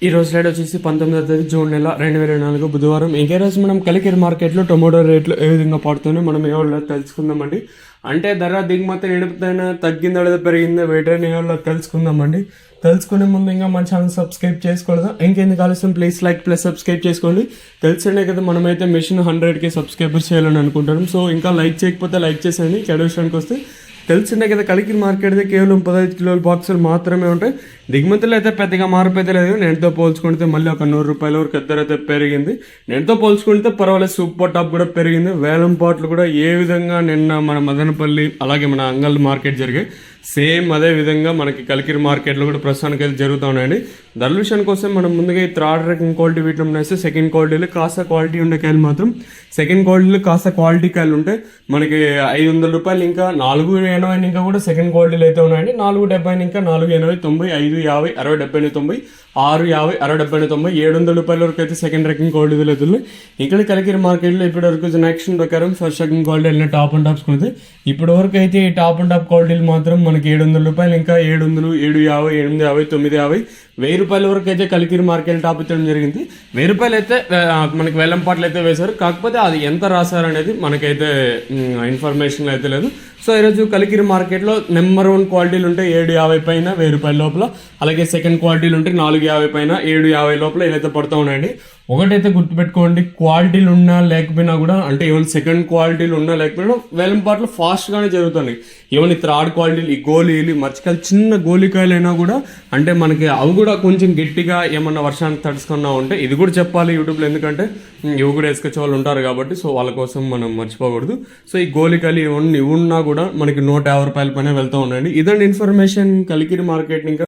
ఈ రోజు రేట్ వచ్చేసి 19వ తేదీ జూన్ నెల 2024 బుధవారం. ఇంకే రోజు మనం కలికిరి మార్కెట్లో టొమాటో రేట్లు ఏ విధంగా పడుతున్నాయో మనం ఎవరో తెలుసుకుందామండి. అంటే ధర దిగుమతి నిలుపుతైనా తగ్గిందా లేదా పెరిగిందా వేటని ఎవరో తెలుసుకుందామండి. తెలుసుకునే ముందు ఇంకా మన ఛానల్ సబ్స్క్రైబ్ చేసుకోలేదు. ఇంకెందుకు ఆలస్యం ప్లీజ్ లైక్ ప్లస్ సబ్స్క్రైబ్ చేసుకోండి. తెలిసిందే కదా మనమైతే మిషన్ 100కి సబ్స్క్రైబర్స్ చేయాలని అనుకుంటాం. సో ఇంకా లైక్ చేయకపోతే లైక్ చేసేయండి. విషయానికి వస్తే తెలిసిందే కదా కలికిరి మార్కెట్ కేవలం 15 కిలోల బాక్సులు మాత్రమే ఉంటాయి. దిగుమతులు అయితే పెద్దగా మార్పు అయితే లేదు. నేటితో పోల్చుకుంటే మళ్ళీ ఒక 100 రూపాయల వరకు ఇద్దరు అయితే పెరిగింది. నేటితో పోల్చుకుంటే పర్వాలేదు, సూపర్ టాప్ కూడా పెరిగింది. వేలం పాటలు కూడా ఏ విధంగా నిన్న మన మదనపల్లి అలాగే మన అంగల్ మార్కెట్ జరిగాయి, సేమ్ అదే విధంగా మనకి కలికిరి మార్కెట్లో కూడా ప్రస్తుతానికి అయితే జరుగుతూ ఉన్నాయండి. ధరల విషయం కోసం మనం ముందుగా ఈ థర్డ్ రకం క్వాలిటీ వీటిలో వేస్తే సెకండ్ క్వాలిటీలో కాస్త క్వాలిటీ ఉండే కాయలు మాత్రం సెకండ్ క్వాలిటీలో కాస్త క్వాలిటీ కాయలు ఉంటాయి. మనకి 500 రూపాయలు ఇంకా 480 ఇంకా కూడా సెకండ్ క్వాలిటీలు అయితే ఉన్నాయండి. 470 ఇంకా 480 90 5 50 60 70 90 6 50 60 70 90 700 రూపాయల వరకు అయితే సెకండ్ రకం క్వాలిటీ అవుతుంది. ఇక్కడ కలికిరి మార్కెట్లో ఇప్పటి వరకు యాక్షన్ ప్రకారం ఫస్ట్ రకం క్వాలిటీ వెళ్ళిన టాప్ అండ్ టాప్స్ కొంటే ఇప్పటి వరకు అయితే ఈ టాప్ అండ్ టాప్ క్వాలిటీలు మాత్రం మనకి 700 రూపాయలు ఇంకా 700 750 850 950 1000 రూపాయల వరకు అయితే కలికిరి మార్కెట్ టాప్ ఇచ్చడం జరిగింది. 1000 రూపాయలు అయితే మనకి వేలం పాటలు అయితే వేశారు. కాకపోతే అది ఎంత రాశారు అనేది మనకైతే ఇన్ఫర్మేషన్ అయితే లేదు. సో ఈరోజు కలికిరి మార్కెట్లో నెంబర్ 1 క్వాలిటీలు ఉంటాయి 750 పైన 1000 రూపాయల లోపల, అలాగే సెకండ్ క్వాలిటీలు ఉంటాయి 450 పైన 750 లోపల ఇలా పడుతూ ఉన్నాయండి. ఒకటైతే గుర్తుపెట్టుకోండి, క్వాలిటీలు ఉన్నా లేకపోయినా కూడా, అంటే ఈవెన్ సెకండ్ క్వాలిటీలు ఉన్నా లేకపోయినా వేలం పాటలు ఫాస్ట్గానే జరుగుతున్నాయి. ఈవెన్ ఈ థర్డ్ క్వాలిటీలు ఈ గోళీలు మర్చికాయలు చిన్న గోళికాయలు అయినా కూడా అంటే మనకి అవి కూడా కొంచెం గట్టిగా ఏమన్నా వర్షానికి తడుచుకున్నా ఉంటే ఇది కూడా చెప్పాలి యూట్యూబ్లో, ఎందుకంటే ఇవి కూడా వేసుకొచ్చే వాళ్ళు ఉంటారు కాబట్టి. సో వాళ్ళ కోసం మనం మర్చిపోకూడదు. సో ఈ గోళికాయలు ఇవి ఉన్నా కూడా మనకి 150 రూపాయల పైన వెళ్తూ ఉన్నాయండి. ఇదండి ఇన్ఫర్మేషన్ కలికిరి మార్కెట్. ఇంకా